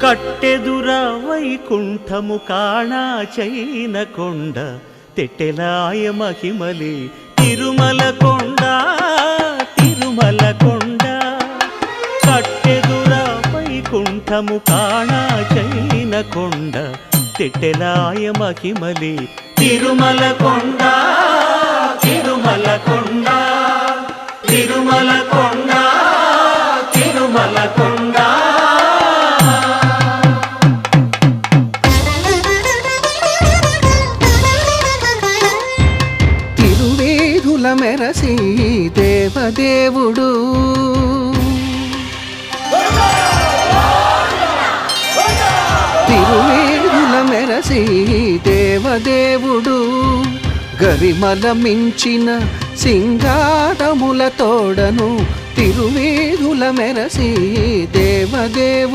కట్టెదుర వైకుంఠము కాణా చైన కొండ తెట్టెలాయ మహిమలే తిరుమల కొండ తిరుమల కొండ కట్టెదుర వైకుంఠము కాణా చైన కొండ తెట్టెలాయ మహిమలే తిరుమల కొండ తిరుమల కొండ తిరుమల కొండ తిరుమల కొండ తిరువేధుల మెరసి దేవదేవుడు తిరువేధుల మెరసి దేవదేవుడు గరిమల మించిన సింగారముల తోడను తిరువేధుల మెరసి దేవదేవుడు